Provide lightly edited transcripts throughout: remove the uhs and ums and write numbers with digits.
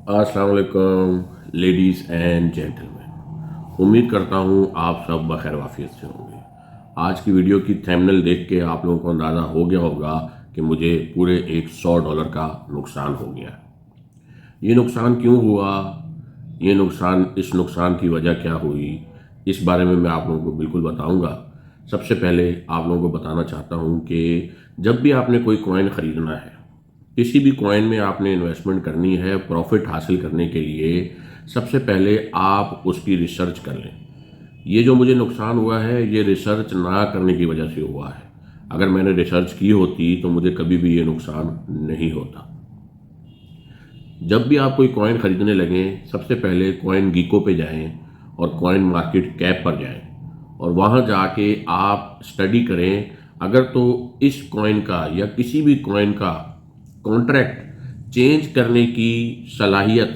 अस्सलाम वालेकुम ladies and gentleman. उम्मीद करता हूँ आप सब बखैर वाफियत से होंगे। आज की वीडियो की थंबनेल देख के आप लोगों को अंदाज़ा हो गया होगा कि मुझे पूरे $100 का नुकसान हो गया। ये नुकसान क्यों हुआ, इस नुकसान की वजह क्या हुई, इस बारे में मैं आप लोगों को बिल्कुल बताऊंगा। सबसे पहले आप लोगों को बताना चाहता हूं कि जब भी आपने कोई कॉइन ख़रीदना है, किसी भी कॉइन में आपने इन्वेस्टमेंट करनी है प्रॉफिट हासिल करने के लिए, सबसे पहले आप उसकी रिसर्च कर लें। ये जो मुझे नुकसान हुआ है ये रिसर्च ना करने की वजह से हुआ है। अगर मैंने रिसर्च की होती तो मुझे कभी भी ये नुकसान नहीं होता। जब भी आप कोई कॉइन खरीदने लगें, सबसे पहले कॉइन गीको पे जाएं और कॉइन मार्केट कैप पर जाएं और वहां जाके आप स्टडी करें। अगर तो इस कॉइन का या किसी भी कॉइन का कॉन्ट्रैक्ट चेंज करने की सलाहियत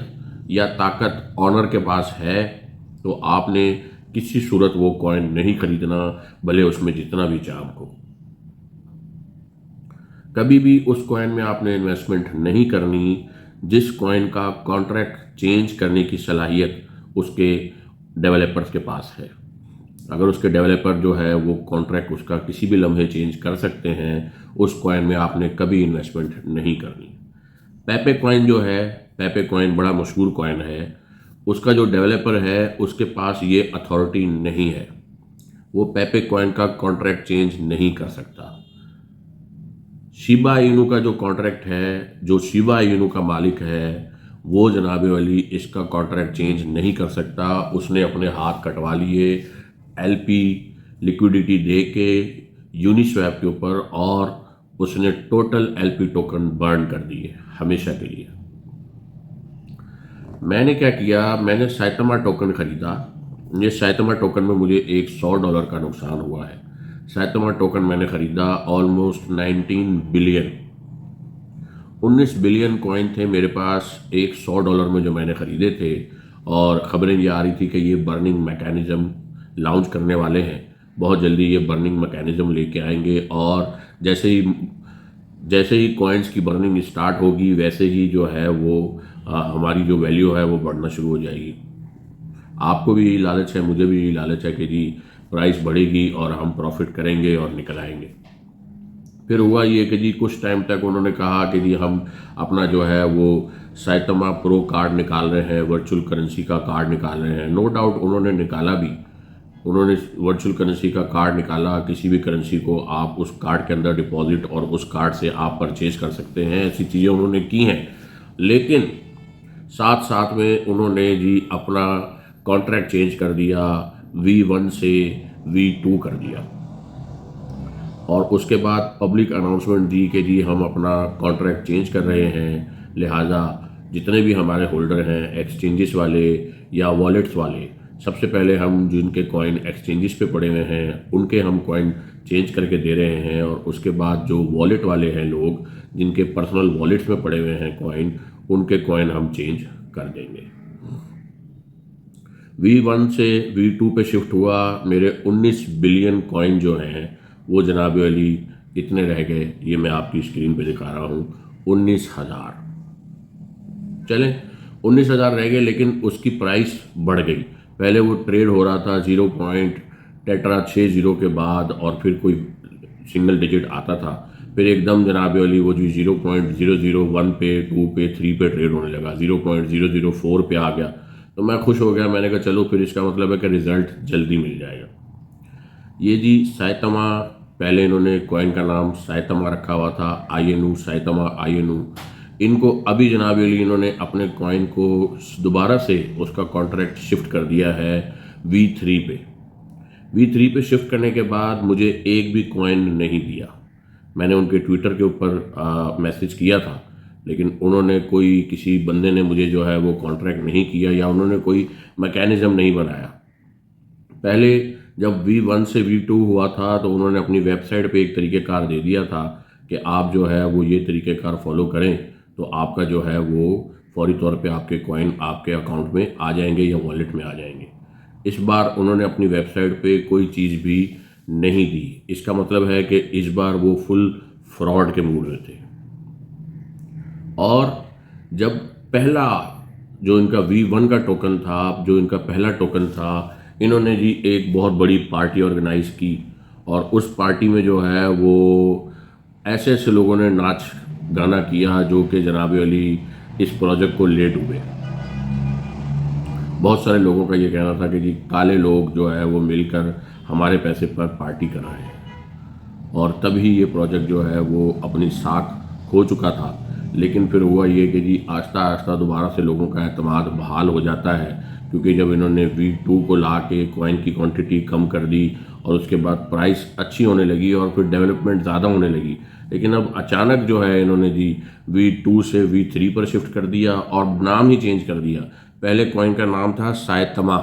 या ताकत ऑनर के पास है तो आपने किसी सूरत वो कॉइन नहीं खरीदना, भले उसमें जितना भी चार्म हो। कभी भी उस कॉइन में आपने इन्वेस्टमेंट नहीं करनी जिस कॉइन का कॉन्ट्रैक्ट चेंज करने की सलाहियत उसके डेवलपर्स के पास है। अगर उसके डेवलपर जो है वो कॉन्ट्रैक्ट उसका किसी भी लम्हे चेंज कर सकते हैं, उस कॉइन में आपने कभी इन्वेस्टमेंट नहीं करनी। पेपे कॉइन जो है, पेपे कॉइन बड़ा मशहूर कॉइन है। उसका जो डेवलपर है उसके पास ये अथॉरिटी नहीं है, वो पेपे कॉइन का कॉन्ट्रैक्ट चेंज नहीं कर सकता। शिबा इनू का जो कॉन्ट्रैक्ट है, जो शिबा इनू का मालिक है, वो जनाब वाली इसका कॉन्ट्रैक्ट चेंज नहीं कर सकता। उसने अपने हाथ कटवा लिए एलपी लिक्विडिटी दे के यूनिस्वैप के ऊपर और उसने टोटल एलपी टोकन बर्न कर दिए हमेशा के लिए। मैंने क्या किया, मैंने साइतमा टोकन खरीदा। ये साइतमा टोकन में मुझे $100 का नुकसान हुआ है। साइतमा टोकन मैंने खरीदा ऑलमोस्ट 19 बिलियन कॉइन थे मेरे पास $100 में जो मैंने ख़रीदे थे। और ख़बरें ये आ रही थी कि ये बर्निंग मैकेनिज़्म लॉन्च करने वाले हैं। बहुत जल्दी ये बर्निंग मैकेनिज़्म लेके आएंगे और जैसे ही कॉइन्स की बर्निंग स्टार्ट होगी वैसे ही जो है वो हमारी जो वैल्यू है वो बढ़ना शुरू हो जाएगी। आपको भी यही लालच है, मुझे भी यही लालच है कि जी प्राइस बढ़ेगी और हम प्रॉफिट करेंगे और निकल आएंगे। फिर हुआ ये कि जी कुछ टाइम तक उन्होंने कहा कि जी हम अपना जो है वो साइतमा प्रो कार्ड निकाल रहे हैं, वर्चुअल करेंसी का कार्ड निकाल रहे हैं। नो डाउट उन्होंने निकाला भी, उन्होंने वर्चुअल करेंसी का कार्ड निकाला। किसी भी करेंसी को आप उस कार्ड के अंदर डिपॉजिट और उस कार्ड से आप परचेज कर सकते हैं, ऐसी चीज़ें उन्होंने की हैं। लेकिन साथ साथ में उन्होंने जी अपना कॉन्ट्रैक्ट चेंज कर दिया, V1 से V2 कर दिया और उसके बाद पब्लिक अनाउंसमेंट दी कि जी हम अपना कॉन्ट्रैक्ट चेंज कर रहे हैं, लिहाजा जितने भी हमारे होल्डर हैं एक्सचेंजेस वाले या वॉलेट्स वाले, सबसे पहले हम जिनके कॉइन एक्सचेंजेस पे पड़े हुए हैं उनके हम कॉइन चेंज करके दे रहे हैं और उसके बाद जो वॉलेट वाले हैं लोग जिनके पर्सनल वॉलेट्स में पड़े हुए हैं कॉइन, उनके कॉइन हम चेंज कर देंगे। V1 से V2 पे शिफ्ट हुआ। मेरे 19 बिलियन कॉइन जो हैं वो जनाब वाली कितने रह गए, ये मैं आपकी स्क्रीन पे दिखा रहा हूँ, 19,000। चलें 19,000 रह गए, लेकिन उसकी प्राइस बढ़ गई। पहले वो ट्रेड हो रहा था 0.60 के बाद और फिर कोई सिंगल डिजिट आता था, फिर एकदम जनाब वाली वो जो 0.001 पे, 2 पे, 3 पे ट्रेड होने लगा, 0.004 पे आ गया। तो मैं खुश हो गया, मैंने कहा चलो फिर इसका मतलब है कि रिज़ल्ट जल्दी मिल जाएगा। ये जी साइतमा, पहले इन्होंने कॉइन का नाम साइतमा रखा हुआ था, आईएनयू, साइतमा आईएनयू। इनको अभी जनाब अली इन्होंने अपने कॉइन को दोबारा से उसका कॉन्ट्रैक्ट शिफ्ट कर दिया है V3 पे। V3 पे शिफ्ट करने के बाद मुझे एक भी कॉइन नहीं दिया। मैंने उनके ट्विटर के ऊपर मैसेज किया था, लेकिन उन्होंने कोई, किसी बंदे ने मुझे जो है वो कॉन्ट्रैक्ट नहीं किया या उन्होंने कोई मैकेनिज़्म नहीं बनाया। पहले जब V1 से V2 हुआ था तो उन्होंने अपनी वेबसाइट पे एक तरीक़ेकार दे दिया था कि आप जो है वो ये तरीक़ेकार फॉलो करें तो आपका जो है वो फौरी तौर पे आपके कॉइन आपके अकाउंट में आ जाएंगे या वॉलेट में आ जाएंगे। इस बार उन्होंने अपनी वेबसाइट पे कोई चीज़ भी नहीं दी। इसका मतलब है कि इस बार वो फुल फ्रॉड के मूड में थे। और जब पहला जो इनका V1 का टोकन था, जो इनका पहला टोकन था, इन्होंने जी एक बहुत बड़ी पार्टी ऑर्गेनाइज की और उस पार्टी में जो है वो ऐसे ऐसे लोगों ने नाच गाना किया जो कि जनाब अली इस प्रोजेक्ट को ले डूबे। बहुत सारे लोगों का ये कहना था कि जी काले लोग जो है वो मिलकर हमारे पैसे पर पार्टी कर रहे हैं और तभी ये प्रोजेक्ट जो है वो अपनी साख खो चुका था। लेकिन फिर हुआ ये कि जी आहिस्ता आहिस्ता दोबारा से लोगों का एतमाद बहाल हो जाता है, क्योंकि जब इन्होंने V2 को ला के कॉइन की क्वांटिटी कम कर दी और उसके बाद प्राइस अच्छी होने लगी और फिर डेवलपमेंट ज़्यादा होने लगी। लेकिन अब अचानक जो है इन्होंने जी V2 से V3 पर शिफ्ट कर दिया और नाम ही चेंज कर दिया। पहले कॉइन का नाम था साइतमा,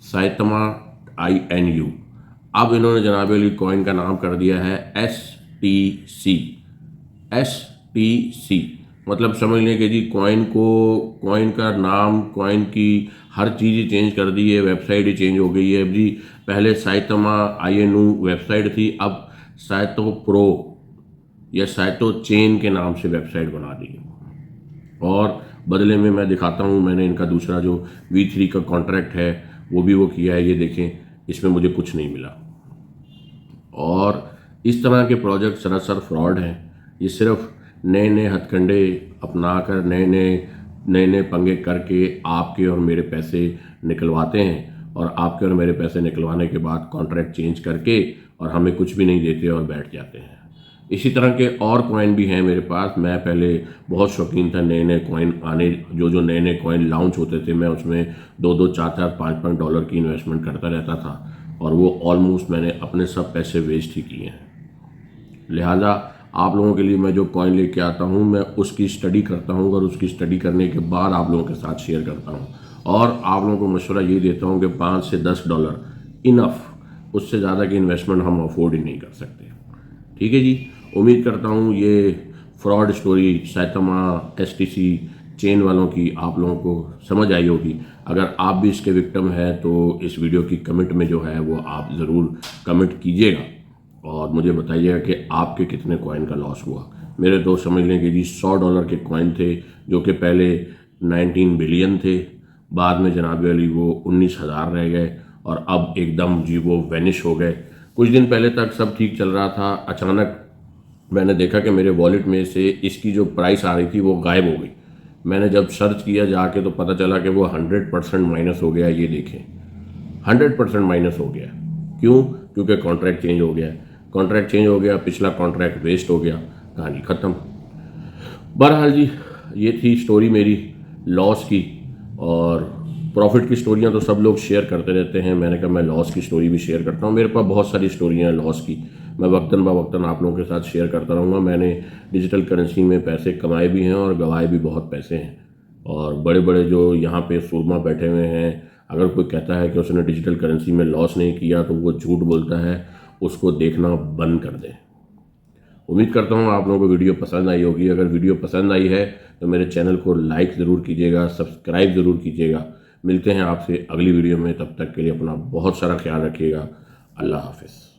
साइतमा INU। अब इन्होंने जनाब अली कॉइन का नाम कर दिया है STC। STC मतलब समझ लें कि जी कॉइन का नाम, कॉइन की हर चीज़ ही चेंज कर दी है, वेबसाइट ही चेंज हो गई है। अब जी पहले साइतमा INU वेबसाइट थी, अब साइतो प्रो या साइतो चेन के नाम से वेबसाइट बना दी और बदले में मैं दिखाता हूँ, मैंने इनका दूसरा जो V3 का कॉन्ट्रैक्ट है वो भी वो किया है। ये देखें, इसमें मुझे कुछ नहीं मिला। और इस तरह के प्रोजेक्ट सरासर फ्रॉड हैं। ये सिर्फ नए नए हथकंडे अपना कर नए नए पंगे करके आपके और मेरे पैसे निकलवाते हैं और आपके और मेरे पैसे निकलवाने के बाद कॉन्ट्रैक्ट चेंज करके और हमें कुछ भी नहीं देते और बैठ जाते हैं। इसी तरह के और कॉइन भी हैं मेरे पास। मैं पहले बहुत शौकीन था नए नए कॉइन आने, जो नए नए कॉइन लॉन्च होते थे मैं उसमें 2-2, 4-4, 5-5 डॉलर की इन्वेस्टमेंट करता रहता था और वो ऑलमोस्ट मैंने अपने सब पैसे वेस्ट ही किए हैं। लिहाजा आप लोगों के लिए मैं जो कॉइन लेके आता हूँ मैं उसकी स्टडी करता हूँ और उसकी स्टडी करने के बाद आप लोगों के साथ शेयर करता हूँ और आप लोगों को मशवरा ये देता हूँ कि 5 से 10 डॉलर इनफ, उससे ज़्यादा की इन्वेस्टमेंट हम अफोर्ड ही नहीं कर सकते। ठीक है जी, उम्मीद करता हूँ ये फ्रॉड स्टोरी साइतमा STC चेन वालों की आप लोगों को समझ आई होगी। अगर आप भी इसके विक्टिम हैं तो इस वीडियो की कमेंट में जो है वो आप ज़रूर कमेंट कीजिएगा और मुझे बताइएगा कि आपके कितने कॉइन का लॉस हुआ। मेरे दोस्त समझ लें कि जी 100 डॉलर के कॉइन थे जो कि पहले 19 बिलियन थे, बाद में जनाब अली वो 19,000 रह गए और अब एकदम जी वो वैनिश हो गए। कुछ दिन पहले तक सब ठीक चल रहा था, अचानक मैंने देखा कि मेरे वॉलेट में से इसकी जो प्राइस आ रही थी वो गायब हो गई। मैंने जब सर्च किया जाके तो पता चला कि वो 100% माइनस हो गया। ये देखें, 100% माइनस हो गया। क्यों? क्योंकि कॉन्ट्रैक्ट चेंज हो गया। कॉन्ट्रैक्ट चेंज हो गया, पिछला कॉन्ट्रैक्ट वेस्ट हो गया, कहानी ख़त्म। बहरहाल जी ये थी स्टोरी मेरी लॉस की, और प्रॉफिट की स्टोरियाँ तो सब लोग शेयर करते रहते हैं। मैंने कहा मैं लॉस की स्टोरी भी शेयर करता हूँ। मेरे पास बहुत सारी स्टोरियाँ हैं लॉस की, मैं वक्तन बवक्तन आप लोगों के साथ शेयर करता रहूँगा। मैंने डिजिटल करेंसी में पैसे कमाए भी हैं और गंवाए भी बहुत पैसे हैं। और बड़े बड़े जो यहाँ पे सूरमा बैठे हुए हैं, अगर कोई कहता है कि उसने डिजिटल करेंसी में लॉस नहीं किया तो वो झूठ बोलता है, उसको देखना बंद कर दें। उम्मीद करता हूँ आप लोगों को वीडियो पसंद आई होगी। अगर वीडियो पसंद आई है तो मेरे चैनल को लाइक ज़रूर कीजिएगा, सब्सक्राइब ज़रूर कीजिएगा। मिलते हैं आपसे अगली वीडियो में, तब तक के लिए अपना बहुत सारा ख्याल रखिएगा। अल्लाह हाफिज़।